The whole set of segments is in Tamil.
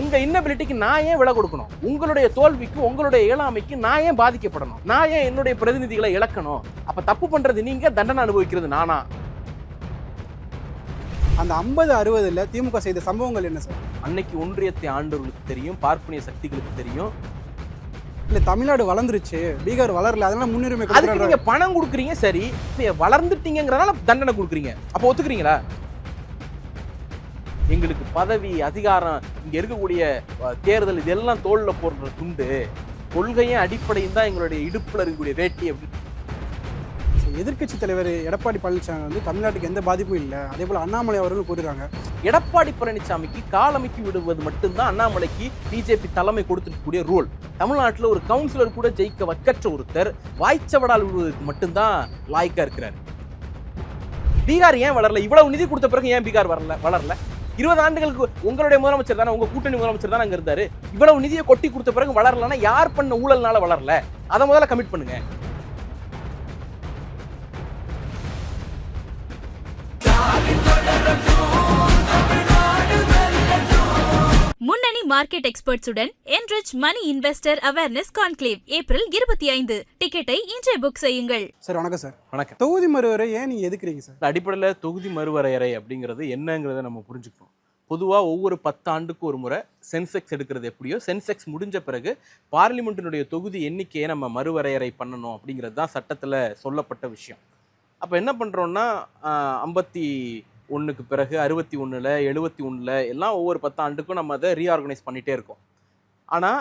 உங்க இன்னபிலிட்டிக்கு நான் ஏன் விலை கொடுக்கணும்? உங்களுடைய தோல்விக்கு உங்களுடைய இயலாமைக்கு நான் ஏன் பாதிக்கப்படணும்? நான் ஏன் என்னுடைய பிரதிநிதிகளை இழக்கணும்? அப்ப தப்பு பண்றது நீங்க, தண்டனை அனுபவிக்கிறது நானா? அந்த 50-60 திமுக செய்த சம்பவங்கள் என்ன சார்? அன்னைக்கு ஒன்றியத்தை ஆண்டவர்களுக்கு தெரியும், பார்ப்பனிய சக்திகளுக்கு தெரியும். இல்ல தமிழ்நாடு வளர்ந்துருச்சு, பீகார் வளரல, அதனால முன்னுரிமை அதுக்கு நீங்க பணம் கொடுக்குறீங்க. சரி, வளர்ந்துட்டீங்கிறனால தண்டனை கொடுக்குறீங்க. அப்ப ஒத்துக்கிறீங்களா? எங்களுக்கு பதவி, அதிகாரம், இங்க இருக்கக்கூடிய தேர்தல், இதெல்லாம் தோல்ல போடுற துண்டு, கொள்கையும் அடிப்படையும் தான் எங்களுடைய இடுப்புல இருக்கக்கூடிய வேட்டி. அப்படி எதிர்கட்சி தலைவர் எடப்பாடி பழனிசாமி வந்து தமிழ்நாட்டுக்கு எந்த பாதிப்பும் இல்லை, அதே போல அண்ணாமலை அவர்களும் கூறுறாங்க. எடப்பாடி பழனிசாமிக்கு காலமைக்கு விடுவது மட்டும்தான் அண்ணாமலைக்கு பிஜேபி தலைமை கொடுத்துருக்கக்கூடிய ரூல். தமிழ்நாட்டில் ஒரு கவுன்சிலர் கூட ஜெயிக்க வக்கற்ற ஒருத்தர் வாய்ச்சவடால் விடுவதற்கு மட்டும்தான் லாய்க்கா இருக்கிறார். பீகார் ஏன் வளரல? இவ்வளவு நிதி கொடுத்த பிறகு ஏன் பீகார் வளரல? 20 ஆண்டுகளுக்கு உங்களுடைய முதலமைச்சர் தானே, உங்க கூட்டணி முதலமைச்சர் தானே அங்க இருந்தாரு. இவ்வளவு நிதியை கொட்டி கொடுத்த பிறகு வளரலன்னா யார் பண்ண ஊழல்னால வளரல? அதை முதல்ல கமிட் பண்ணுங்க. முன்னணி market எக்ஸ்பர்ட்ஸுடன் enrich money investor awareness conclave April 25. டிக்கெட்டை இன்றே புக் செய்யுங்கள். சார் வணக்கம். சார் வணக்கம். தொகுதி மறுவரை ஏன் நீங்க எதுக்குறீங்க சார்? அடிப்படையில் தொகுதி மறுவரையறை அப்படிங்கிறது என்னங்கிறத நம்ம புரிஞ்சுக்கணும். பொதுவாக ஒவ்வொரு 10 ஆண்டுக்கு ஒரு முறை சென்செக்ஸ் எடுக்கிறது எப்படியோ, சென்செக்ஸ் முடிஞ்ச பிறகு பார்லிமெண்ட்டினுடைய தொகுதி எண்ணிக்கையை நம்ம மறுவரையறை பண்ணணும் அப்படிங்கிறது தான் சட்டத்தில் சொல்லப்பட்ட விஷயம். அப்போ என்ன பண்ணுறோன்னா 51க்கு பிறகு 61, 71 எல்லாம் ஒவ்வொரு 10 ஆண்டுக்கும் நம்ம அதை ரீஆர்கனைஸ் பண்ணிகிட்டே இருக்கோம். ஆனால்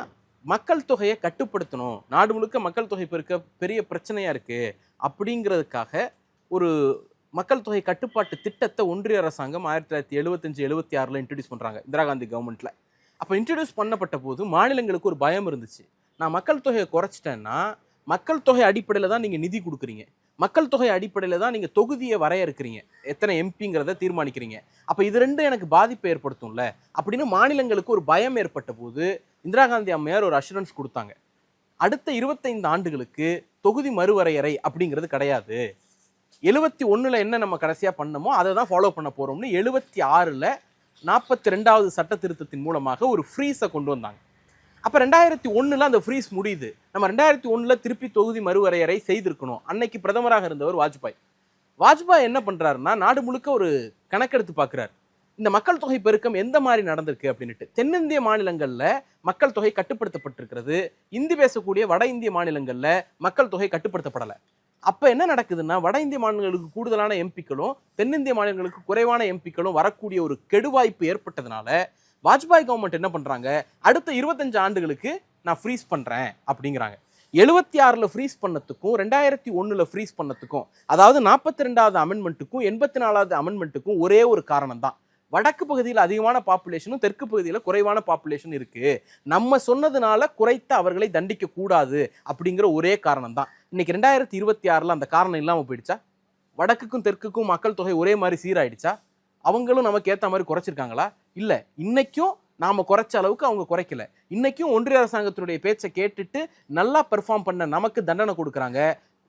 மக்கள் தொகையை கட்டுப்படுத்தணும், நாடு முழுக்க மக்கள் தொகை பெருக்க பெரிய பிரச்சனையாக இருக்குது அப்படிங்கிறதுக்காக ஒரு மக்கள் தொகை கட்டுப்பாட்டு திட்டத்தை ஒன்றிய அரசாங்கம் 1975-76 இன்ட்ரடியூஸ் பண்ணுறாங்க, இந்திரா காந்தி கவர்மெண்ட்டில். அப்போ இன்ட்ரடியூஸ் பண்ணப்பட்ட போது மாநிலங்களுக்கு ஒரு பயம் இருந்துச்சு. நான் மக்கள் தொகையை குறைச்சிட்டேன்னா மக்கள் தொகை அடிப்படையில் தான் நீங்கள் நிதி கொடுக்குறீங்க, மக்கள் தொகை அடிப்படையில் தான் நீங்கள் தொகுதியை வரையறுக்கிறீங்க, எத்தனை எம்பிங்கிறத தீர்மானிக்கிறீங்க. அப்போ இது ரெண்டும் எனக்கு பாதிப்பை ஏற்படுத்தும்ல அப்படின்னு மாநிலங்களுக்கு ஒரு பயம் ஏற்பட்ட போது இந்திரா காந்தி அம்மையார் ஒரு அஷூரன்ஸ் கொடுத்தாங்க. அடுத்த 25 ஆண்டுகளுக்கு தொகுதி மறுவரையறை அப்படிங்கிறது கிடையாது. 71 என்ன நம்ம கடைசியாக பண்ணமோ அதை தான் ஃபாலோ பண்ண போகிறோம்னு 76 42வது சட்ட திருத்தத்தின் மூலமாக ஒரு ஃப்ரீஸை கொண்டு வந்தாங்க. அப்போ 2001 அந்த ஃப்ரீஸ் முடியுது. நம்ம 2001 திருப்பி தொகுதி மறுவரையறை செய்திருக்கணும். அன்னைக்கு பிரதமராக இருந்தவர் வாஜ்பாய் என்ன பண்ணுறாருன்னா, நாடு முழுக்க ஒரு கணக்கெடுத்து பார்க்குறாரு, இந்த மக்கள் தொகை பெருக்கம் எந்த மாதிரி நடந்திருக்கு அப்படின்ட்டு. தென்னிந்திய மாநிலங்களில் மக்கள் தொகை கட்டுப்படுத்தப்பட்டிருக்கிறது, இந்தி பேசக்கூடிய வட இந்திய மாநிலங்களில் மக்கள் தொகை கட்டுப்படுத்தப்படலை. அப்போ என்ன நடக்குதுன்னா, வட இந்திய மாநிலங்களுக்கு கூடுதலான எம்பிக்களும் தென்னிந்திய மாநிலங்களுக்கு குறைவான எம்பிக்களும் வரக்கூடிய ஒரு கெடுவாய்ப்பு ஏற்பட்டதுனால வாஜ்பாய் கவர்மெண்ட் என்ன பண்ணுறாங்க, அடுத்த 25 ஆண்டுகளுக்கு நான் ஃப்ரீஸ் பண்ணுறேன் அப்படிங்கிறாங்க. 76 ஃப்ரீஸ் பண்ணத்துக்கும் 2001 ஃப்ரீஸ் பண்ணத்துக்கும், அதாவது 42வது அமெண்ட்மெண்ட்டுக்கும் 84வது அமெண்ட்மெண்ட்டுக்கும் ஒரே ஒரு காரணம் தான். வடக்கு பகுதியில் அதிகமான பாப்புலேஷனும் தெற்கு பகுதியில் குறைவான பாப்புலேஷன் இருக்குது, நம்ம சொன்னதுனால குறைத்த அவர்களை தண்டிக்க கூடாது அப்படிங்கிற ஒரே காரணம் தான். இன்னைக்கு 2026 அந்த காரணம் இல்லாமல் போயிடுச்சா? வடக்குக்கும் தெற்குக்கும் மக்கள் தொகை ஒரே மாதிரி சீராயிடுச்சா? அவங்களும் நமக்கு ஏற்ற மாதிரி குறைச்சிருக்காங்களா? இல்லை, இன்னைக்கும் நாம குறைச்ச அளவுக்கு அவங்க குறைக்கல. இன்னைக்கும் ஒன்றிய அரசாங்கத்தினுடைய பேச்சை கேட்டுட்டு நல்லா பெர்ஃபார்ம் பண்ண நமக்கு தண்டனை கொடுக்குறாங்க.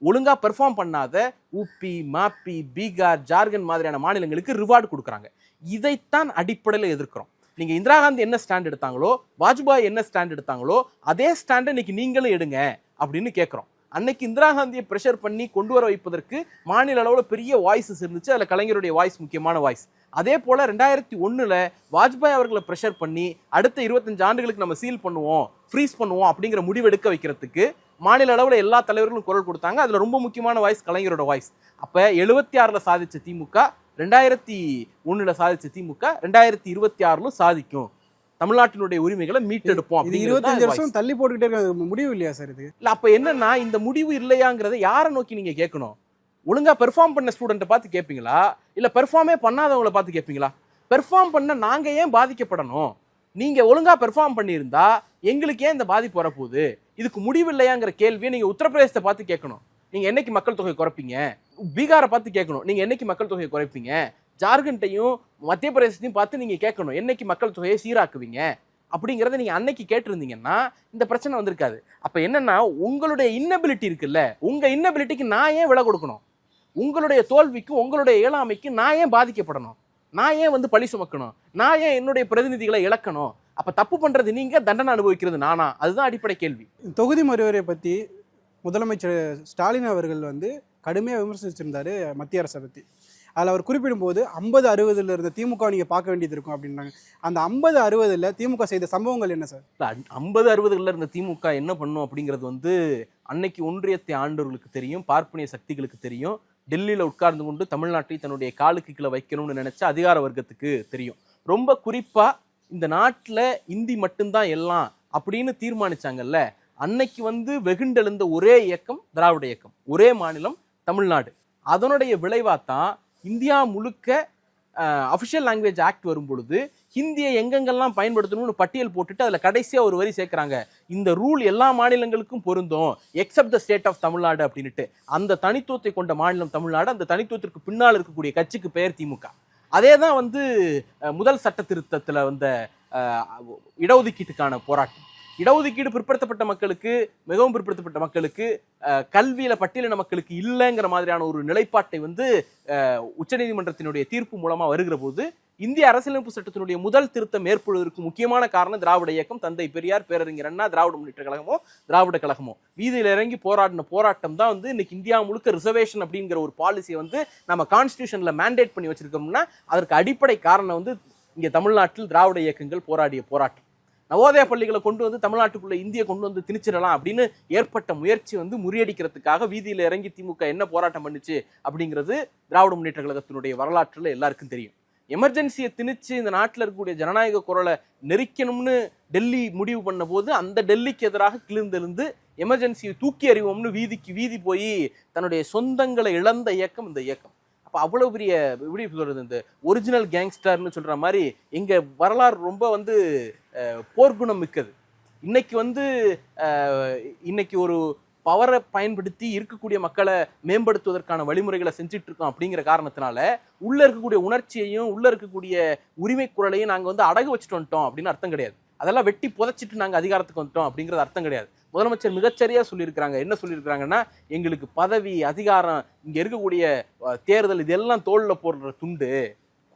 ஒழுங்கா பெர்ஃபார்ம் பண்ணாத ஊபி, மாப்பி, பீகார், ஜார்க்கண்ட் மாதிரியான மாநிலங்களுக்கு ரிவார்டு கொடுக்குறாங்க. இதைத்தான் அடிப்படையில் எதிர்க்கிறோம். நீங்க இந்திரா காந்தி என்ன ஸ்டாண்ட் எடுத்தாங்களோ, வாஜ்பாய் என்ன ஸ்டாண்ட் எடுத்தாங்களோ, அதே ஸ்டாண்டை இன்னைக்கு நீங்களும் எடுங்க அப்படின்னு கேட்குறோம். அன்னைக்கு இந்திரா காந்தியை ப்ரெஷர் பண்ணி கொண்டு வர வைப்பதற்கு மாநில அளவில் பெரிய வாய்ஸஸ் இருந்துச்சு, அதில் கலைஞருடைய வாய்ஸ் முக்கியமான வாய்ஸ். அதே போல் 2001 வாஜ்பாய் அவர்களை ப்ரெஷர் பண்ணி அடுத்த 25 ஆண்டுகளுக்கு நம்ம சீல் பண்ணுவோம், ஃப்ரீஸ் பண்ணுவோம் அப்படிங்கிற முடிவெடுக்க வைக்கிறதுக்கு மாநில அளவில் எல்லா தலைவர்களும் குரல் கொடுத்தாங்க. அதில் ரொம்ப முக்கியமான வாய்ஸ் கலைஞரோட வாய்ஸ். அப்போ 76 சாதிச்ச திமுக 2001 சாதிச்ச திமுக 2026 சாதிக்கும், தமிழ்நாட்டினுடைய உரிமைகளை மீட்டெடுப்போம். 25 வருஷம் தள்ளி போட்டுக்கிட்டே இருக்க முடிவு இல்லையா சார் இது? இல்லை, அப்போ என்னன்னா இந்த முடிவு இல்லையாங்கிறத யாரை நோக்கி நீங்கள் கேட்கணும்? ஒழுங்கா பெர்ஃபார்ம் பண்ண ஸ்டூடெண்ட்டை பார்த்து கேட்பீங்களா, இல்லை பெர்ஃபார்மே பண்ணாதவங்களை பார்த்து கேட்பீங்களா? பெர்ஃபார்ம் பண்ண நாங்கள் ஏன் பாதிக்கப்படணும்? நீங்கள் ஒழுங்கா பெர்ஃபார்ம் பண்ணியிருந்தா எங்களுக்கு ஏன் இந்த பாதிப்பு வரப்போகுது? இதுக்கு முடிவு இல்லையாங்கிற கேள்வியை நீங்கள் உத்தரப்பிரதேசத்தை பார்த்து கேட்கணும், நீங்கள் என்னைக்கு மக்கள் தொகை குறைப்பீங்க? பீகாரை பார்த்து கேட்கணும், நீங்கள் என்னைக்கு மக்கள் தொகையை குறைப்பீங்க? ஜார்க்கண்டையும் மத்திய பிரதேசத்தையும் பார்த்து நீங்கள் கேட்கணும், என்னைக்கு மக்கள் தொகையை சீராக்குவீங்க அப்படிங்கிறத நீங்கள் அன்னைக்கு கேட்டிருந்தீங்கன்னா இந்த பிரச்சனை வந்திருக்காது. அப்போ என்னன்னா, உங்களுடைய இன்னபிலிட்டி இருக்குல்ல, உங்கள் இன்னபிலிட்டிக்கு நான் ஏன் விலை கொடுக்கணும்? உங்களுடைய தோல்விக்கு உங்களுடைய இயலாமைக்கு நான் ஏன் பாதிக்கப்படணும்? நான் ஏன் பழி சுமக்கணும்? நான் ஏன் என்னுடைய பிரதிநிதிகளை இழக்கணும்? அப்ப தப்பு பண்றது நீங்க, தண்டனை அனுபவிக்கிறது நானா? அதுதான் அடிப்படை கேள்வி. தொகுதி மறுவரை பற்றி முதலமைச்சர் ஸ்டாலின் அவர்கள் வந்து கடுமையாக விமர்சிச்சிருந்தாரு மத்திய அரசை பற்றி. அதில் அவர் குறிப்பிடும்போது 50-60 இருந்த திமுக நீங்கள் பார்க்க வேண்டியது இருக்கும் அப்படின்றாங்க. அந்த 50-60 திமுக செய்த சம்பவங்கள் என்ன சார்? 50-60 இருந்த திமுக என்ன பண்ணும் அப்படிங்கிறது வந்து அன்னைக்கு ஒன்றியத்தை ஆண்டவர்களுக்கு தெரியும், பார்ப்பனிய சக்திகளுக்கு தெரியும், டெல்லியில் உட்கார்ந்து கொண்டு தமிழ்நாட்டை தன்னுடைய காலுக்கு கீழே வைக்கணும்னு நினைச்ச அதிகார வர்க்கத்துக்கு தெரியும். ரொம்ப குறிப்பா இந்த நாட்டில் இந்தி மட்டும்தான் எல்லாம் அப்படின்னு தீர்மானிச்சாங்கல்ல, அன்னைக்கு வந்து வெகுண்டெழுந்த ஒரே இயக்கம் திராவிட இயக்கம், ஒரே மாநிலம் தமிழ்நாடு. அதனுடைய விளைவாத்தான் இந்தியா முழுக்க அஃபிஷியல் லாங்குவேஜ் ஆக்ட் வரும் பொழுது ஹிந்தியை எங்கெங்கெல்லாம் பயன்படுத்தணும்னு பட்டியல் போட்டுட்டு அதில் கடைசியாக ஒரு வரி சேர்க்குறாங்க, இந்த ரூல் எல்லா மாநிலங்களுக்கும் பொருந்தும் except the state of Tamil Nadu அப்படின்ட்டு. அந்த தனித்துவத்தை கொண்ட மாநிலம் தமிழ்நாடு. அந்த தனித்துவத்திற்கு பின்னால் இருக்கக்கூடிய கட்சிக்கு பெயர் திமுக. அதே தான் வந்து முதல் சட்ட திருத்தத்தில் வந்த இடஒதுக்கீட்டுக்கான போராட்டம். இடஒதுக்கீடு பிற்படுத்தப்பட்ட மக்களுக்கு, மிகவும் பிற்படுத்தப்பட்ட மக்களுக்கு, கல்வியில பட்டியலின மக்களுக்கு இல்லைங்கிற மாதிரியான ஒரு நிலைப்பாட்டை வந்து உச்சநீதிமன்றத்தினுடைய தீர்ப்பு மூலமா வருகிற போது இந்திய அரசியலமைப்பு சட்டத்தினுடைய முதல் திருத்தம் ஏற்படுவதற்கு முக்கியமான காரணம் திராவிட இயக்கம், தந்தை பெரியார், பேரறிஞர் அண்ணா, திராவிட முன்னேற்ற கழகமோ திராவிட கழகமோ வீதியில் இறங்கி போராடின போராட்டம் தான் வந்து இன்னைக்கு இந்தியா முழுக்க ரிசர்வேஷன் அப்படிங்கிற ஒரு பாலிசியை வந்து நம்ம கான்ஸ்டிடியூஷன்ல மேண்டேட் பண்ணி வச்சிருக்கோம்னா அதற்கு அடிப்படை காரணம் வந்து இங்க தமிழ்நாட்டில் திராவிட இயக்கங்கள் போராடிய போராட்டம். நவோதயா பள்ளிகளை கொண்டு வந்து தமிழ்நாட்டுக்குள்ள இந்தியை கொண்டு வந்து திணிச்சிடலாம் அப்படின்னு ஏற்பட்ட முயற்சி வந்து முறியடிக்கிறதுக்காக வீதியில் இறங்கி திமுக என்ன போராட்டம் பண்ணுச்சு அப்படிங்கிறது திராவிட முன்னேற்ற கழகத்தினுடைய வரலாற்றுல எல்லாருக்கும் தெரியும். எமர்ஜென்சியை திணிச்சு இந்த நாட்டில் இருக்கக்கூடிய ஜனநாயக குரலை நெரிக்கணும்னு டெல்லி முடிவு பண்ண போது அந்த டெல்லிக்கு எதிராக கிளர்ந்தெழுந்து எமர்ஜென்சியை தூக்கி அறிவோம்னு வீதிக்கு வீதி போய் தன்னுடைய சொந்தங்களை இழந்த இயக்கம் இந்த இயக்கம். அப்போ அவ்வளோ பெரிய எப்படி சொல்றது, இந்த ஒரிஜினல் கேங்ஸ்டர்னு சொல்ற மாதிரி எங்க வரலாறு ரொம்ப வந்து போர்க்குணம் மிக்கது. இன்னைக்கு வந்து இன்னைக்கு ஒரு பவரை பயன்படுத்தி இருக்கக்கூடிய மக்களை மேம்படுத்துவதற்கான வழிமுறைகளை செஞ்சுட்டு இருக்கோம் அப்படிங்கிற காரணத்தினால உள்ள இருக்கக்கூடிய உணர்ச்சியையும் உள்ள இருக்கக்கூடிய உரிமை குரலையும் நாங்கள் வந்து அடகு வச்சுட்டு வந்துட்டோம் அப்படின்னு அர்த்தம் கிடையாது. அதெல்லாம் வெட்டி புதைச்சிட்டு நாங்கள் அதிகாரத்துக்கு வந்துட்டோம் அப்படிங்கிறது அர்த்தம் கிடையாது. முதலமைச்சர் மிகச்சரியா சொல்லியிருக்கிறாங்க. என்ன சொல்லியிருக்கிறாங்கன்னா, எங்களுக்கு பதவி, அதிகாரம், இங்க இருக்கக்கூடிய தேர்தல் இதெல்லாம் தோல்ல போடுற துண்டு,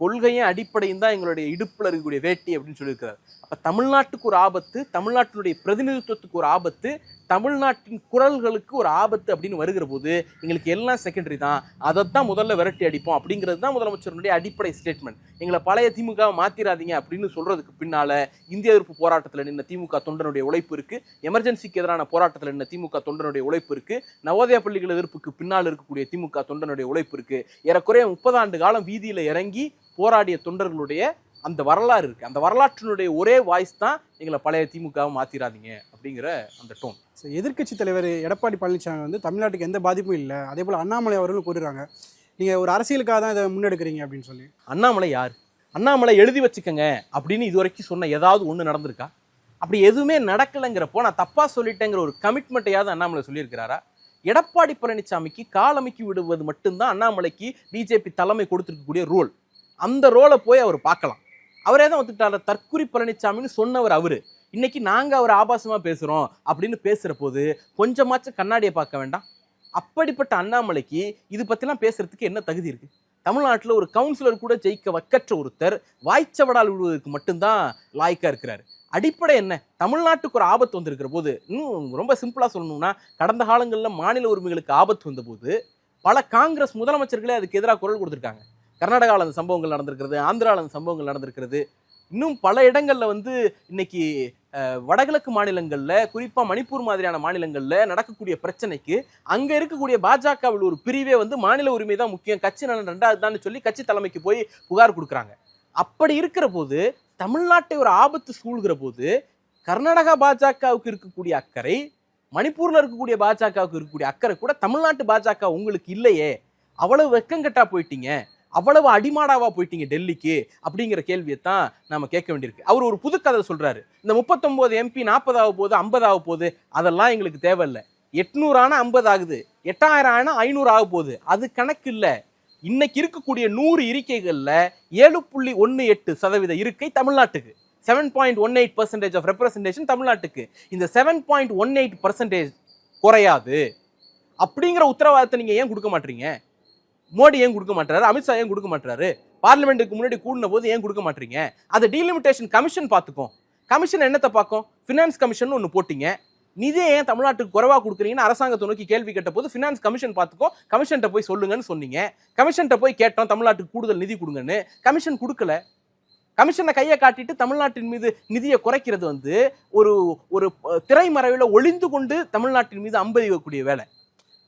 கொள்கையும் அடிப்படையும் தான் எங்களுடைய இடுப்புல இருக்கக்கூடிய வேட்டி அப்படின்னு சொல்லியிருக்கிறார். அப்ப தமிழ்நாட்டுக்கு ஒரு ஆபத்து, தமிழ்நாட்டினுடைய பிரதிநிதித்துவத்துக்கு ஒரு ஆபத்து, தமிழ்நாட்டின் குரல்களுக்கு ஒரு ஆபத்து அப்படின்னு வருகிற போது எங்களுக்கு எல்லாம் செகண்டரி தான், அதைத்தான் முதல்ல விரட்டி அடிப்போம் அப்படிங்கிறது தான் முதலமைச்சருடைய அடிப்படை ஸ்டேட்மெண்ட். எங்களை பழைய திமுக மாத்திராதீங்க அப்படின்னு சொல்றதுக்கு பின்னால இந்திய எதிர்ப்பு போராட்டத்தில் நின்ன திமுக தொண்டனுடைய உழைப்பு இருக்கு, எமர்ஜென்சிக்கு எதிரான போராட்டத்தில் நின்ன திமுக தொண்டனுடைய உழைப்பு இருக்கு, நவோதயா பள்ளிகள் எதிர்ப்புக்கு பின்னால் இருக்கக்கூடிய திமுக தொண்டனுடைய உழைப்பு இருக்கு. ஏறக்குறைய 30 ஆண்டு காலம் வீதியில இறங்கி போராடிய தொண்டர்களுடைய அந்த வரலாறு இருக்கு. அந்த வரலாற்றினுடைய ஒரே வாய்ஸ் தான் எங்களை பழைய திமுகவை மாத்திராதீங்க அப்படிங்கிற அந்த டோன். எதிர்க்கட்சி தலைவர் எடப்பாடி பழனிசாமி வந்து தமிழ்நாட்டுக்கு எந்த பாதிப்பும் இல்லை, அதே போல் அண்ணாமலை அவர்களும் கூறுறாங்க நீங்கள் ஒரு அரசியலுக்காக தான் இதை முன்னெடுக்கிறீங்க அப்படின்னு சொல்லி. அண்ணாமலை யார்? அண்ணாமலை எழுதி வச்சுக்கங்க அப்படின்னு இதுவரைக்கும் சொன்ன ஏதாவது ஒன்று நடந்திருக்கா? அப்படி எதுவுமே நடக்கலைங்கிறப்போ நான் தப்பா சொல்லிட்டேங்கிற ஒரு கமிட்மெண்ட்டையாவது அண்ணாமலை சொல்லியிருக்கிறாரா? எடப்பாடி பழனிசாமிக்கு காலமைக்கு விடுவது மட்டும்தான் அண்ணாமலைக்கு பிஜேபி தலைமை கொடுத்துருக்கக்கூடிய ரோல். அந்த ரோலை போய் அவர் பார்க்கலாம். அவரே தான் ஒத்துக்கிட்டாரு. தற்குறி பழனிசாமின்னு சொன்னவர் அவரு. இன்னைக்கு நாங்கள் அவர் ஆபாசமாக பேசுகிறோம் அப்படின்னு பேசுகிற போது கொஞ்சமாச்சும் கண்ணாடியை பார்க்க வேண்டாம்? அப்படிப்பட்ட அண்ணாமலைக்கு இது பற்றிலாம் பேசுறதுக்கு என்ன தகுதி இருக்கு? தமிழ்நாட்டில் ஒரு கவுன்சிலர் கூட ஜெயிக்க வக்கற்ற ஒருத்தர் வாய்ச்சவடால் விடுவதற்கு மட்டும்தான் லாய்க்கா இருக்கிறாரு. அடிப்படை என்ன? தமிழ்நாட்டுக்கு ஒரு ஆபத்து வந்திருக்கிற போது, இன்னும் ரொம்ப சிம்பிளா சொல்லணும்னா, கடந்த காலங்களில் மாநில உரிமைகளுக்கு ஆபத்து வந்த போது பல காங்கிரஸ் முதலமைச்சர்களே அதுக்கு எதிராக குரல் கொடுத்துருக்காங்க. கர்நாடகாவில் அந்த சம்பவங்கள் நடந்திருக்கிறது, ஆந்திராவில் அந்த சம்பவங்கள் நடந்திருக்கிறது. இன்னும் பல இடங்கள்ல வந்து இன்னைக்கு வடகிழக்கு மாநிலங்கள்ல, குறிப்பா மணிப்பூர் மாதிரியான மாநிலங்கள்ல நடக்கக்கூடிய பிரச்சனைக்கு அங்க இருக்கக்கூடிய பாஜகவில் ஒரு பிரிவே வந்து மாநில உரிமை தான் முக்கியம், கட்சி நலன் ரெண்டாவது தான் சொல்லி கட்சி தலைமைக்கு போய் புகார் கொடுக்குறாங்க. அப்படி இருக்கிற போது, தமிழ்நாட்டை ஒரு ஆபத்து சூழ்கிற போது, கர்நாடகா பாஜகவுக்கு இருக்கக்கூடிய அக்கறை, மணிப்பூர்ல இருக்கக்கூடிய பாஜகவுக்கு இருக்கக்கூடிய அக்கறை கூட தமிழ்நாட்டு பாஜக உங்களுக்கு இல்லையே, அவ்வளவு வெக்கங்கட்டா போயிட்டீங்க, அவ்வளவு அடிமாடாவா போயிட்டீங்க டெல்லிக்கு அப்படிங்கிற கேள்வியை தான் நாம கேட்க வேண்டியிருக்கு. அவர் ஒரு புது கதை சொல்றாரு. இந்த 39 MP 40 ஆக போகுது, 50 ஆக போகுது, அதெல்லாம் எங்களுக்கு தேவையில்லை. 800 ஆனா 50 ஆகுது, 8000 ஆனா 500 ஆக போகுது, அது கணக்கு இல்லை. இன்னைக்கு இருக்கக்கூடிய 100 இருக்கைகள்ல 7.18% இருக்கை தமிழ்நாட்டுக்கு, 7.18% ஆஃப் ரெப்ரசன்டேஷன் தமிழ்நாட்டுக்கு. இந்த 7.18% குறையாது அப்படிங்கிற உத்தரவாதத்தை நீங்க ஏன் கொடுக்க மாட்டீங்க? மோடி ஏன் கொடுக்க மாட்டாரு? அமித்ஷா ஏன் கொடுக்க மாட்டாரு? பார்லிமெண்ட்டுக்கு முன்னாடி கூடின போது ஏன் கொடுக்க மாட்டீங்க? அதை டீலிமிட்டேஷன் கமிஷன் பார்த்துக்கும். கமிஷன் என்னத்தை பார்க்கும்? ஃபினான்ஸ் கமிஷன் ஒன்று போட்டிங்க, நிதியை ஏன் தமிழ்நாட்டுக்கு குறைவா கொடுக்குறீங்கன்னு அரசாங்கத்தை நோக்கி கேள்வி கேட்ட போது ஃபினான்ஸ் கமிஷன் பார்த்துக்கோ, கமிஷன்ட்ட போய் சொல்லுங்கன்னு சொன்னீங்க. கமிஷன்ட்ட போய் கேட்டோம் தமிழ்நாட்டுக்கு கூடுதல் நிதி கொடுங்கன்னு, கமிஷன் கொடுக்கல. கமிஷனை கையை காட்டிட்டு தமிழ்நாட்டின் மீது நிதியை குறைக்கிறது வந்து ஒரு ஒரு திரைமறைவில் ஒளிந்து கொண்டு தமிழ்நாட்டின் மீது அம்பெய்யக்கூடிய வேலை.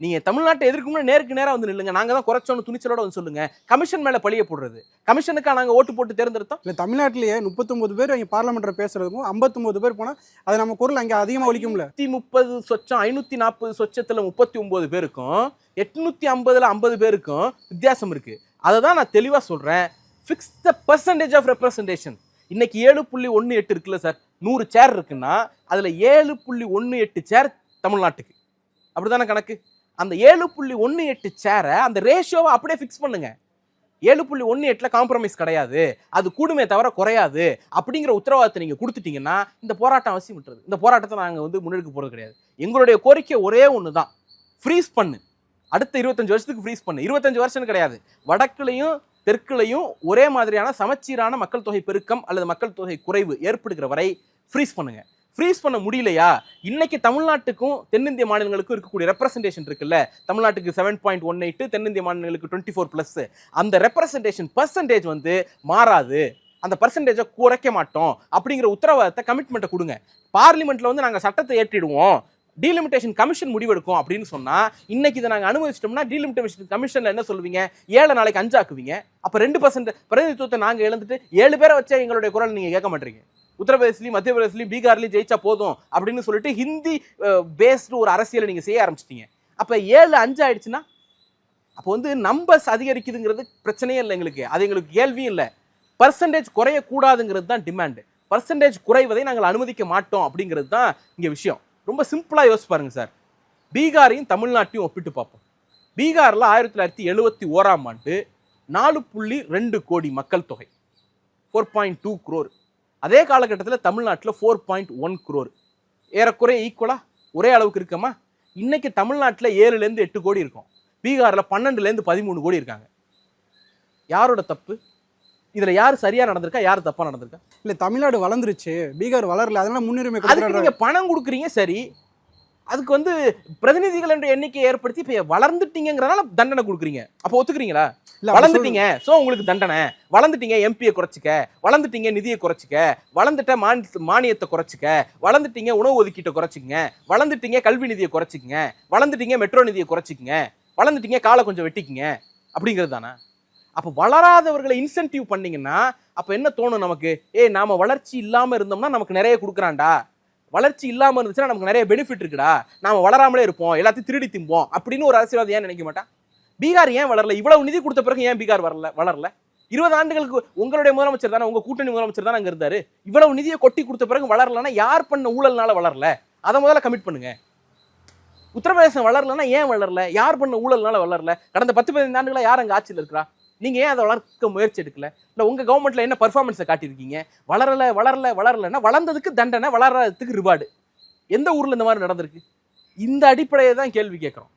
நீங்க தமிழ்நாட்டை எதிர்க்கணும்னா நேருக்கு நேரா வந்து நில்லுங்க, நாங்க தான் குறைச்சோன்னு துணிச்சலோட வந்து சொல்லுங்க. கமிஷன் மேல பழிய போடுறது, கமிஷனுக்கா நாங்க ஓட்டு போட்டு தேர்ந்தெடுத்தோம்? இல்லை, தமிழ்நாட்டிலேயே 39 பேர் இங்கே பார்லமெண்ட்டில் பேசுறதுக்கும் 59 பேர் போனால் அது நம்ம குரல் அங்கே அதிகமாக ஒழிக்கும்ல. 130 சொச்சம் 540 சொச்சத்தில் 39 பேருக்கும் 850ல் 50 பேருக்கும் வித்தியாசம் இருக்கு. அதை தான் நான் தெளிவா சொல்றேன். Fix the percentage of representation. இன்னைக்கு 7.18 இருக்குல்ல சார், 100 சேர் இருக்குன்னா அதுல 7.18 சேர் தமிழ்நாட்டுக்கு, அப்படிதானே கணக்கு? அந்த 7.18 சேரை அந்த ரேஷியோவை அப்படியே ஃபிக்ஸ் பண்ணுங்க. 7.18ல காம்ப்ரமைஸ் கிடையாது, அது கூடுமே தவிர குறையாது அப்படிங்கிற உத்தரவாதத்தை நீங்க கொடுத்துட்டீங்கன்னா இந்த போராட்டம் அவசியம் விட்டுறது. இந்த போராட்டத்தை நாங்க வந்து முன்னெடுக்க போறது கிடையாது. எங்களுடைய கோரிக்கை ஒரே ஒன்று தான், ஃப்ரீஸ் பண்ணு, அடுத்த 25 வருஷத்துக்கு ஃப்ரீஸ் பண்ணு. 25 வருஷம் கிடையாது, வடக்குலையும் தெற்குலையும் ஒரே மாதிரியான சமச்சீரான மக்கள் தொகை பெருக்கம் அல்லது மக்கள் தொகை குறைவு ஏற்படுகிற வரை ஃப்ரீஸ் பண்ணுங்க. ஃப்ரீஸ் பண்ண முடியலையா, இன்னைக்கு தமிழ்நாட்டுக்கும் தென்னிந்திய மாநிலங்களுக்கும் இருக்கக்கூடிய ரெப்ரசன்டேஷன் இருக்குல்ல, தமிழ்நாட்டுக்கு 7.18, தென்னிந்திய மாநிலங்களுக்கு 24+, அந்த ரெப்ரசன்டேஷன் பர்சன்டேஜ் வந்து மாறாது, அந்த பர்சன்டேஜை குறைக்க மாட்டோம் அப்படிங்கிற உத்தரவாதத்தை கமிட்மெண்ட்டை கொடுங்க. பார்லிமெண்ட்ல வந்து நாங்கள் சட்டத்தை ஏற்றிடுவோம், டீலிமிட்டேஷன் கமிஷன் முடிவெடுக்கும் அப்படின்னு சொன்னா, இன்னைக்கு இதை நாங்கள் அனுமதிச்சிட்டோம்னா டீலிமிட்டேஷன் கமிஷன்ல என்ன சொல்லுவீங்க? 7 நாளைக்கு 5 ஆக்குவீங்க. அப்போ 2% பிரதிநிதித்துவத்தை நாங்கள் இழந்துட்டு 7 பேரை வச்சா எங்களுடைய குரல் நீங்க கேட்க மாட்டீங்க. உத்தரப்பிரதேசிலையும் மத்திய பிரதேசிலையும் பீகார்லையும் ஜெயிச்சா போதும் அப்படின்னு சொல்லிட்டு ஹிந்தி பேஸ்டு ஒரு அரசியலை நீங்க செய்ய ஆரம்பிச்சிட்டீங்க. அப்ப 7-5 ஆயிடுச்சுன்னா அப்போ வந்து நம்பர்ஸ் அதிகரிக்குதுங்கிறது பிரச்சனையே இல்லை எங்களுக்கு, அது எங்களுக்கு கேள்வியும் இல்லை. பர்சன்டேஜ் குறையக்கூடாதுங்கிறது தான் டிமாண்டு. பர்சன்டேஜ் குறைவதை நாங்கள் அனுமதிக்க மாட்டோம் அப்படிங்கிறது தான் இங்க விஷயம். ரொம்ப சிம்பிளா யோசிச்சு பாருங்க சார், பீகாரையும் தமிழ்நாட்டையும் ஒப்பிட்டு பார்ப்போம். பீகார்ல 1971ஆம் ஆண்டு 4.2 கோடி மக்கள் தொகை, 4.2 crore. அதே காலகட்டத்தில் தமிழ்நாட்டில் 4.1 crore. ஏறக்குறைய ஈக்குவலா ஒரே அளவுக்கு இருக்கமா? இன்னைக்கு தமிழ்நாட்டில் 7லேருந்து 8 கோடி இருக்கும், பீகாரில் 12லேருந்து 13 கோடி இருக்காங்க. யாரோட தப்பு இதுல? யாரு சரியா நடந்திருக்கா, யாரு தப்பா நடந்திருக்கா? இல்லை, தமிழ்நாடு வளர்ந்துருச்சு, பீகார் வளரல, அதனால முன்னுரிமை அதுக்கு நீங்க பணம் கொடுக்குறீங்க, சரி, அதுக்கு வந்து பிரதிநிதிகள் என்ற எண்ணிக்கையை ஏற்படுத்தி இப்ப வளர்ந்துட்டீங்கிறனால தண்டனை கொடுக்குறீங்க. அப்போ ஒத்துக்கிறீங்களா? வளர்ந்துட்டீங்க, சோ உங்களுக்கு தண்டனை. வளர்ந்துட்டீங்க, எம்பியை குறைச்சிக்க, வளர்ந்துட்டீங்க நிதியை குறைச்சிக்க, வளர்ந்துட்ட மானியத்தை குறைச்சிக்க, வளர்ந்துட்டீங்க உணவு ஒதுக்கீட்டை குறைச்சிக்கங்க, வளர்ந்துட்டீங்க கல்வி நிதியை குறைச்சிக்கங்க, வளர்ந்துட்டீங்க மெட்ரோ நிதியை குறைச்சிக்கங்க, வளர்ந்துட்டீங்க காலை கொஞ்சம் வெட்டிக்குங்க, அப்படிங்கிறது தானே? அப்போ வளராதவர்களை இன்சென்டிவ் பண்ணீங்கன்னா அப்போ என்ன தோணும் நமக்கு? நாம வளர்ச்சி இல்லாமல் இருந்தோம்னா நமக்கு நிறைய கொடுக்குறான்டா, வளர்ச்சி இல்லாமல் இருந்துச்சுன்னா நமக்கு நிறைய பெனிஃபிட் இருக்குடா, நாம வளராமலே இருப்போம், எல்லாத்தையும் திருடி திம்போம் அப்படின்னு ஒரு அரசியல்வாதி ஏன் நினைக்க மாட்டான்? பீகார் ஏன் வளரல? இவ்வளவு நிதி கொடுத்த பிறகு ஏன் பீகார் வளரல? 20 ஆண்டுகளுக்கு உங்களுடைய முதலமைச்சர் தானே, உங்க கூட்டணி முதலமைச்சர் தானே அங்க இருந்தாரு. இவ்வளவு நிதியை கொட்டி கொடுத்த பிறகு வளரலன்னா யார் பண்ண ஊழல்னால வளரல? அதை முதல்ல கமிட் பண்ணுங்க. உத்தரப்பிரதேசம் வளரலன்னா ஏன் வளரல? யார் பண்ண ஊழல்னால வளரல? கடந்த 10-15 ஆண்டுகளா யார் அங்க ஆட்சியில் இருக்கிறா? நீங்க ஏன் அதை வளர்க்க முயற்சி எடுக்கல? இல்ல உங்க கவர்மெண்ட்ல என்ன பர்ஃபார்மன்ஸை காட்டியிருக்கீங்க? வளரலன்னா வளர்ந்ததுக்கு தண்டனை, வளராததுக்கு ரிவார்டு. எந்த ஊர்ல இந்த மாதிரி நடந்திருக்கு? இந்த அடிப்படையை தான் கேள்வி கேட்கிறோம்.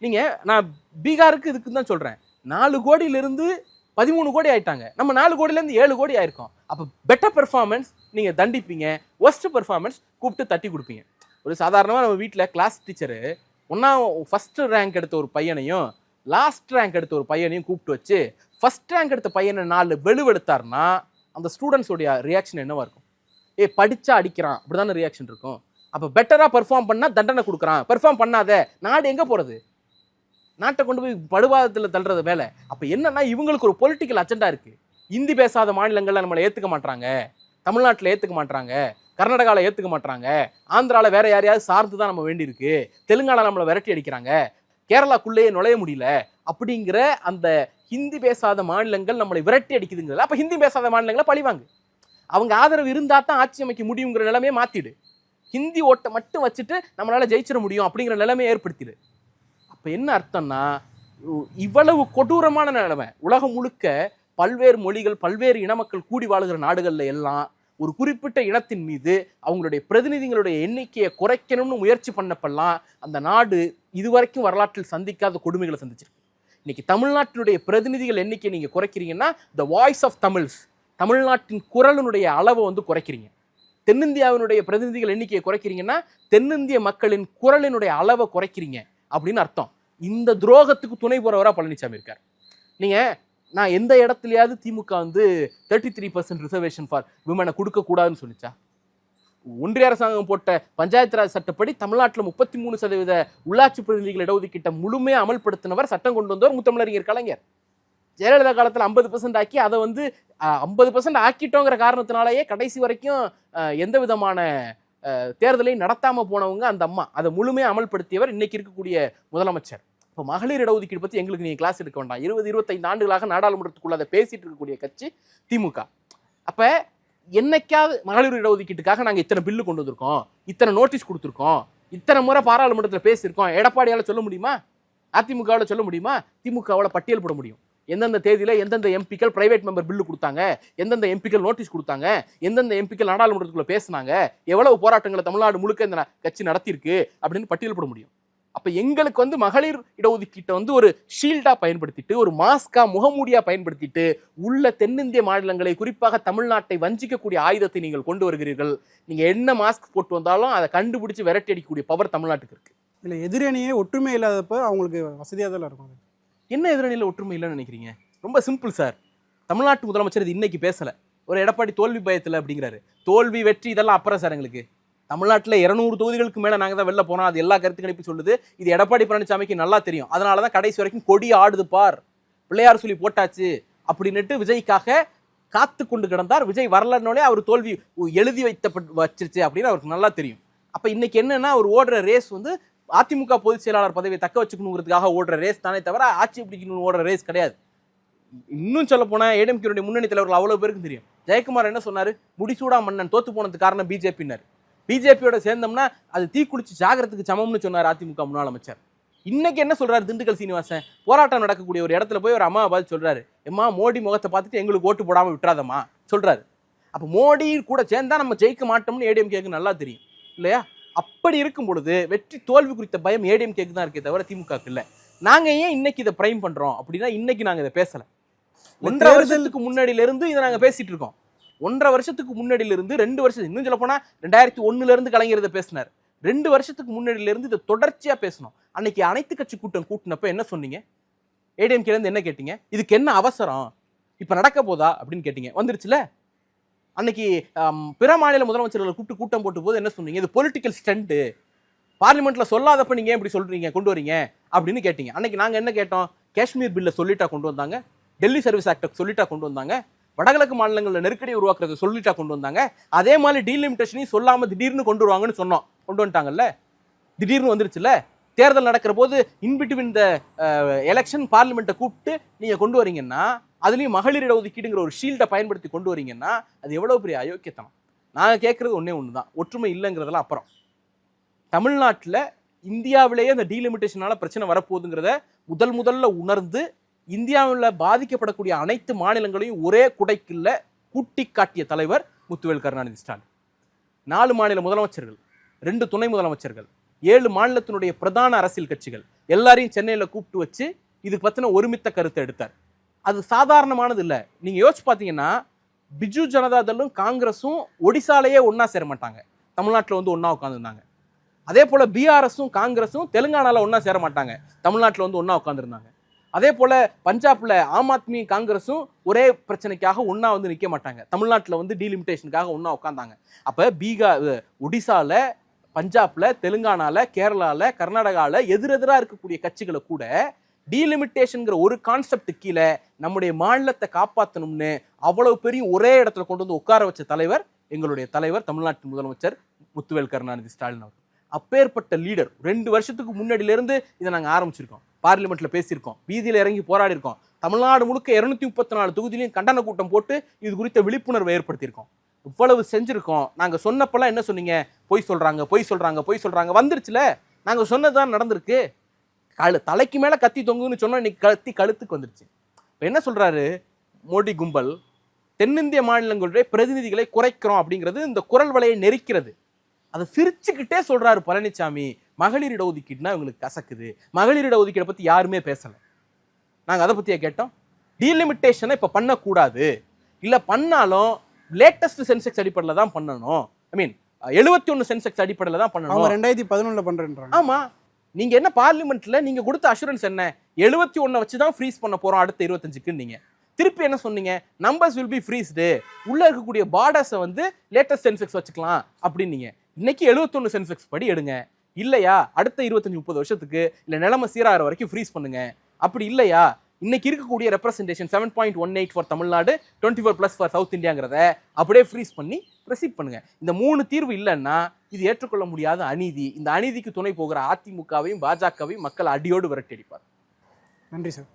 நீங்க, நான் பீகாருக்கு இதுக்கு தான் சொல்றேன், 4 கோடியிலிருந்து 13 கோடி ஆயிட்டாங்க, நம்ம 4 கோடியிலேருந்து 7 கோடி ஆயிருக்கோம். அப்போ பெட்டர் பெர்ஃபார்மன்ஸ் நீங்க தண்டிப்பீங்க, ஒஸ்ட் பெர்ஃபார்மன்ஸ் கூப்பிட்டு தட்டி கொடுப்பீங்க. ஒரு சாதாரணமாக நம்ம வீட்டில் கிளாஸ் டீச்சரு ஃபர்ஸ்ட் ரேங்க் எடுத்த ஒரு பையனையும் லாஸ்ட் ரேங்க் எடுத்த ஒரு பையனையும் கூப்பிட்டு வச்சு ஃபர்ஸ்ட் ரேங்க் எடுத்த பையனை 4 வெளுவெடுத்தாருன்னா அந்த ஸ்டூடெண்ட்ஸோடைய ரியாக்ஷன் என்னவா இருக்கும்? படிச்சா அடிக்கிறான், அப்படிதானே ரியாக்ஷன் இருக்கும். அப்போ பெட்டராக பெர்ஃபார்ம் பண்ணால் தண்டனை கொடுக்குறான், பெர்ஃபார்ம் பண்ணாத நாடு எங்கே போகிறது? நாட்டை கொண்டு போய் படுபாதத்தில் தள்ளுறது வேலை. அப்போ என்னன்னா இவங்களுக்கு ஒரு பொலிட்டிக்கல் அஜெண்டா இருக்குது. இந்தி பேசாத மாநிலங்களில் நம்மளை ஏற்றுக்க மாட்டாங்க, தமிழ்நாட்டில் ஏற்றுக்க மாட்டாங்க, கர்நாடகாவில் ஏற்றுக்க மாட்டாங்க, ஆந்திராவில் வேற யாரையாவது சார்ந்து தான் நம்ம வேண்டியிருக்கு, தெலுங்கானா நம்மளை விரட்டி அடிக்கிறாங்க, கேரளாக்குள்ளேயே நுழைய முடியல அப்படிங்கிற அந்த ஹிந்தி பேசாத மாநிலங்கள் நம்மளை விரட்டி அடிக்குதுங்கிறது. அப்போ ஹிந்தி பேசாத மாநிலங்களை பழிவாங்க, அவங்க ஆதரவு இருந்தால் தான் ஆட்சி அமைக்க முடியுங்கிற நிலைமையை மாற்றிடு. ஹிந்தி ஓட்டை மட்டும் வச்சுட்டு நம்மளால ஜெயிச்சிட முடியும் அப்படிங்கிற நிலைமையை ஏற்படுத்திடு. அப்போ என்ன அர்த்தம்னா, இவ்வளவு கொடூரமான நிலைமை உலகம் முழுக்க பல்வேறு மொழிகள் பல்வேறு இன மக்கள் கூடி வாழுகிற நாடுகளில் எல்லாம் ஒரு குறிப்பிட்ட இனத்தின் மீது அவங்களுடைய பிரதிநிதிகளுடைய எண்ணிக்கையை குறைக்கணும்னு முயற்சி பண்ணப்பெல்லாம் அந்த நாடு இதுவரைக்கும் வரலாற்றில் சந்திக்காத கொடுமைகளை சந்திச்சிருக்கு. இன்னைக்கு தமிழ்நாட்டினுடைய பிரதிநிதிகள் எண்ணிக்கை நீங்க குறைக்கிறீங்கன்னா த வாய்ஸ் ஆஃப் தமிழ்ஸ், தமிழ்நாட்டின் குரலினுடைய அளவை குறைக்கிறீங்க. தென்னிந்தியாவினுடைய பிரதிநிதிகள் எண்ணிக்கையை குறைக்கிறீங்கன்னா தென்னிந்திய மக்களின் குரலினுடைய அளவை குறைக்கிறீங்க அப்படின்னு அர்த்தம். இந்த துரோகத்துக்கு துணை போறவரா பழனிசாமி இருக்கார். நீங்க நான் எந்த இடத்துலயாவது திமுக வந்து 33% ரிசர்வேஷன் ஃபார் விமனை கொடுக்க கூடாதுன்னு சொல்லிச்சா? ஒன்றிய அரசாங்கம் போட்ட பஞ்சாயத்து ராஜ் சட்டப்படி தமிழ்நாட்டில் 33% உள்ளாட்சி பிரதிநிதிகள் இடஒதுக்கீட்டை முழுமையா அமல்படுத்தினவர், சட்டம் கொண்டு வந்தவர் முத்தமிழறிஞர் கலைஞர். ஜெயலலிதா காலத்தில் 50% ஆக்கி அதை வந்து 50% ஆக்கிட்டோங்கிற காரணத்தினாலேயே கடைசி வரைக்கும் எந்த விதமான தேர்தலையும் நடத்தாம போனவங்க அந்த அம்மா. அதை முழுமையா அமல்படுத்தியவர் இன்னைக்கு இருக்கக்கூடிய முதலமைச்சர். இப்போ மகளிர் இடஒதுக்கீடு பத்தி எங்களுக்கு நீங்க கிளாஸ் எடுக்க வேண்டாம். 20-25 ஆண்டுகளாக நாடாளுமன்றத்துக்குள்ள அதை பேசிட்டு இருக்கக்கூடிய கட்சி திமுக. அப்ப என்னைக்காவது மகளிர் இடஒதுக்கீட்டுக்காக நாங்க இத்தனை பில்லு கொண்டு வந்திருக்கோம், இத்தனை நோட்டீஸ் கொடுத்துருக்கோம், இத்தனை முறை பாராளுமன்றத்தில் பேசியிருக்கோம், எடப்பாடியால சொல்ல முடியுமா? அதிமுகவால சொல்ல முடியுமா? திமுகவால பட்டியல் போட முடியும். எந்தெந்த தேதியில எந்தெந்த எம்பிக்கள் பிரைவேட் மெம்பர் பில்லு கொடுத்தாங்க, எந்தெந்த எம்பிக்கள் நோட்டீஸ் கொடுத்தாங்க, எந்தெந்த எம்பிக்கள் நாடாளுமன்றத்துக்குள்ள பேசினாங்க, எவ்வளவு போராட்டங்களை தமிழ்நாடு முழுக்க இந்த கட்சி நடத்தியிருக்கு அப்படின்னு பட்டியல் போட முடியும். அப்ப எங்களுக்கு வந்து மகளிர் இடஒதுக்கீட்டை வந்து ஒரு ஷீல்டா பயன்படுத்திட்டு, ஒரு மாஸ்கா முகமூடியா பயன்படுத்திட்டு உள்ள தென்னிந்திய மாநிலங்களை, குறிப்பாக தமிழ்நாட்டை வஞ்சிக்கக்கூடிய ஆயுதத்தை நீங்கள் கொண்டு வருகிறீர்கள். நீங்க என்ன மாஸ்க் போட்டு வந்தாலும் அதை கண்டுபிடிச்சு விரட்டி அடிக்கக்கூடிய பவர் தமிழ்நாட்டுக்கு இருக்கு. இல்லை, எதிரணியே ஒற்றுமை இல்லாதப்ப அவங்களுக்கு வசதியாக தான் இருக்கும். என்ன எதிரணியில் ஒற்றுமை இல்லைன்னு நினைக்கிறீங்க? ரொம்ப சிம்பிள் சார். தமிழ்நாட்டு முதலமைச்சர் இது இன்னைக்கு பேசல. ஒரு எடப்பாடி தோல்வி பயத்தில் அப்படிங்கிறாரு. தோல்வி வெற்றி இதெல்லாம் அப்புறம் சார். எங்களுக்கு தமிழ்நாட்டில் 200 தொகுதிகளுக்கு மேலே நாங்கள் தான் வெளில போனோம். அது எல்லா கருத்து கணிப்பு சொல்லுது. இது எடப்பாடி பழனிசாமிக்கு நல்லா தெரியும். அதனால தான் கடைசி வரைக்கும் கொடி ஆடுது பார், பிள்ளையார் சொல்லி போட்டாச்சு அப்படின்னுட்டு விஜய்க்காக காத்து கொண்டு கிடந்தார். விஜய் வரலன்னோலே அவர் தோல்வி எழுதி வச்சிருச்சு அப்படின்னு அவருக்கு நல்லா தெரியும். அப்போ இன்னைக்கு என்னன்னா, அவர் ஓடுற ரேஸ் வந்து அதிமுக பொதுச் செயலாளர் பதவியை தக்க வச்சுக்கணுங்கிறதுக்காக ஓடுற ரேஸ் தானே தவிர ஆட்சி பிடிக்கணும்னு ஓடுற ரேஸ் கிடையாது. இன்னும் சொல்ல போனா ஏடிஎம்கே முன்னணி தலைவர்கள் அவ்வளவு பேருக்கு தெரியும். ஜெயக்குமார் என்ன சொன்னாரு? முடிசூடா மன்னன் தோத்து போனதுக்கு காரணம் பிஜேபின்னாரு. பிஜேபியோட சேர்ந்தோம்னா அது தீக்குளிச்சு சாகரத்துக்கு சமம்னு சொன்னார் அதிமுக முன்னாள் அமைச்சர். இன்னைக்கு என்ன சொல்றாரு திண்டுக்கல் சீனிவாசன்? போராட்டம் நடக்கக்கூடிய ஒரு இடத்துல போய் ஒரு அம்மாவை பார்த்து சொல்றாரு, எம்மா மோடி முகத்தை பார்த்துட்டு எங்களுக்கு ஓட்டு போடாம விட்டுறாதம்மா சொல்றாரு. அப்ப மோடி கூட சேர்ந்தா நம்ம ஜெயிக்க மாட்டோம்னு ஏடிஎம்கேக்கு நல்லா தெரியும் இல்லையா? அப்படி இருக்கும் பொழுது வெற்றி தோல்வி குறித்த பயம் ஏடிஎம்கேக்கு தான் இருக்கே தவிர திமுகக்கு இல்லை. நாங்க ஏன் இன்னைக்கு இதை பிரைம் பண்றோம் அப்படின்னா, இன்னைக்கு நாங்க இதை பேசல. 1.5 வருஷத்துக்கு முன்னாடியில இருந்து இதை நாங்க பேசிட்டு இருக்கோம். 1.5 வருஷத்துக்கு முன்னாடியில இருந்து 2 வருஷம், இன்னும் சொல்ல போனா 2001 இருந்து கலைஞர் இதை பேசினார். 2 வருஷத்துக்கு முன்னாடியில இருந்து இதை தொடர்ச்சியா பேசணும். அன்னைக்கு அனைத்து கட்சி கூட்டம் கூட்டினப்ப என்ன சொன்னீங்க? ஏடிஎம்கேல இருந்து என்ன கேட்டீங்க? இதுக்கு என்ன அவசரம், இப்ப நடக்க போதா அப்படின்னு கேட்டீங்க. வந்துருச்சுல. அன்னைக்கு பிற மாநில முதலமைச்சர்களை கூப்பிட்டு கூட்டம் போட்டு போது என்ன சொன்னீங்க? இது பொலிட்டிக்கல் ஸ்டண்ட், பார்லிமெண்ட்ல சொல்லாதப்ப நீங்க இப்படி சொல்றீங்க, கொண்டு வரீங்க அப்படின்னு கேட்டீங்க. அன்னைக்கு நாங்க என்ன கேட்டோம்? காஷ்மீர் பில்ல சொல்லிட்டா கொண்டு வந்தாங்க, டெல்லி சர்வீஸ் ஆக்ட சொல்லிட்டா கொண்டு வந்தாங்க, வடகிழக்கு மாநிலங்களில் நெருக்கடி உருவாக்குறதை சொல்லிட்டா கொண்டு வந்தாங்க. அதே மாதிரி டீலிமிட்டேஷனையும் சொல்லாம திடீர்னு கொண்டு வருவாங்கன்னு சொன்னோம், கொண்டு வந்துட்டாங்கல்ல. திடீர்னு வந்துருச்சுல. தேர்தல் நடக்கிற போது இன்பிட்வீன் இந்த எலெக்ஷன் பார்லிமெண்ட்டை கூப்பிட்டு நீங்க கொண்டு வரீங்கன்னா, அதுலயும் மகளிர் இடஒதுக்கீடுங்கிற ஒரு ஷீல்டை பயன்படுத்தி கொண்டு வரீங்கன்னா அது எவ்வளவு பெரிய அயோக்கியத்தனம். நாங்க கேட்கறது ஒன்னே ஒண்ணுதான், ஒற்றுமை இல்லைங்கிறதெல்லாம் அப்புறம். தமிழ்நாட்டில் இந்தியாவிலேயே அந்த டீலிமிட்டேஷனால பிரச்சனை வரப்போகுதுங்கிறத முதல்ல உணர்ந்து இந்தியாவில் பாதிக்கப்படக்கூடிய அனைத்து மாநிலங்களையும் ஒரே குடைக்குள்ள கூட்டி காட்டிய தலைவர் முத்துவேல் கருணாநிதி ஸ்டாலின். 4 மாநில முதலமைச்சர்கள், 2 துணை முதலமைச்சர்கள், 7 மாநிலத்தினுடைய பிரதான அரசியல் கட்சிகள் எல்லாரையும் சென்னையில் கூப்பிட்டு வச்சு இதுக்கு பத்தின ஒருமித்த கருத்தை எடுத்தார். அது சாதாரணமானது இல்லை. நீங்க யோசிச்சு பார்த்தீங்கன்னா, பிஜு ஜனதா தளும் காங்கிரஸும் ஒடிசாலேயே ஒன்னா சேர மாட்டாங்க, தமிழ்நாட்டில் வந்து ஒன்னா உட்காந்துருந்தாங்க. அதே போல பிஆர்எஸும் காங்கிரஸும் தெலுங்கானால ஒன்னா சேர மாட்டாங்க, தமிழ்நாட்டில் வந்து ஒன்னா உட்காந்துருந்தாங்க. அதே போல பஞ்சாப்ல ஆம் ஆத்மி காங்கிரஸும் ஒரே பிரச்சனைக்காக ஒன்னா வந்து நிற்க மாட்டாங்க, தமிழ்நாட்டில் வந்து டீலிமிட்டேஷனுக்காக ஒன்னா உட்காந்தாங்க. அப்ப ஒடிசால, பஞ்சாப்ல, தெலுங்கானால, கேரளால, கர்நாடகால எதிரெதிராக இருக்கக்கூடிய கட்சிகளை கூட டீலிமிட்டேஷன்ங்கிற ஒரு கான்செப்ட் கீழே நம்முடைய மாநிலத்தை காப்பாற்றணும்னு அவ்வளவு பெரிய ஒரே இடத்துல கொண்டு வந்து உட்கார வச்ச தலைவர் எங்களுடைய தலைவர் தமிழ்நாட்டு முதலமைச்சர் முத்துவேல் கருணாநிதி ஸ்டாலின் அவர். அப்பேற்பட்ட லீடர் 2 வருஷத்துக்கு முன்னாடியில இருந்து இதை நாங்க ஆரம்பிச்சிருக்கோம், பார்லிமெண்ட்ல பேசியிருக்கோம், வீதியில இறங்கி போராடி இருக்கோம், தமிழ்நாடு முழுக்க 234 தொகுதியிலையும் கண்டன கூட்டம் போட்டு இது குறித்த விழிப்புணர்வை ஏற்படுத்தியிருக்கோம். இவ்வளவு செஞ்சிருக்கோம். நாங்க சொன்னப்பெல்லாம் என்ன சொன்னீங்க? பொய் சொல்றாங்க. வந்துருச்சுல, நாங்க சொன்னதுதான் நடந்திருக்கு. தலைக்கு மேல கத்தி தொங்குன்னு சொன்னா இன்னைக்கு கத்தி கழுத்துக்கு வந்துருச்சு. இப்ப என்ன சொல்றாரு மோடி கும்பல்? தென்னிந்திய மாநிலங்களுடைய பிரதிநிதிகளை குறைக்கிறோம் அப்படிங்கிறது இந்த குரல் வலையை நெரிக்கிறது. அதை சிரிச்சுக்கிட்டே சொல்றாரு பழனிசாமி. மகளிர் இடஒதுக்கீடுனா இவங்களுக்கு கசக்குது, மகளிர் இடஒதுக்கீடை பத்தி யாருமே பேசல. நாங்க அதை பத்தியா கேட்டோம்? டீலிமிட்டேஷனை இப்ப பண்ணக்கூடாது, இல்ல பண்ணாலும் லேட்டஸ்ட் சென்செக்ஸ் அடிப்படையில் தான் பண்ணணும், ஐ மீன் 71 சென்செக்ஸ் அடிப்படையில் தான் அவங்க பண்ணணும். 2011 பண்றேன்றாங்க. ஆமா, நீங்க என்ன பார்லிமெண்ட்ல நீங்க கொடுத்த அஷூரன்ஸ் என்ன? 71 வச்சு தான் ஃப்ரீஸ் பண்ண போறோம் அடுத்த 25க்கு. நீங்க திருப்பி என்ன சொன்னீங்க? நம்பர்ஸ் வில் பி ஃப்ரீஸ்டு, உள்ள இருக்கக்கூடிய பார்டர்ஸை வந்து லேட்டஸ்ட் சென்செக்ஸ் வச்சுக்கலாம் அப்படின்னீங்க. இன்னைக்கு 71 சென்செக்ஸ் படி எடுங்க. இல்லையா அடுத்த 25-30 வருஷத்துக்கு இல்ல நிலைமை சீராகிற வரைக்கும் ஃப்ரீஸ் பண்ணுங்க. அப்படி இல்லையா இன்னைக்கு இருக்கக்கூடிய representation 7.18 for Tamil Nadu, 24+ for South இந்தியாங்கிறத அப்படியே ஃப்ரீஸ் பண்ணி ப்ரொசீட் பண்ணுங்க. இந்த 3 தீர்வு இல்லைன்னா இது ஏற்றுக்கொள்ள முடியாத அநீதி. இந்த அநீதிக்கு துணை போகிற அதிமுகவையும் பாஜகவையும் மக்கள் அடியோடு விரட்டி அடிப்பார். நன்றி சார்.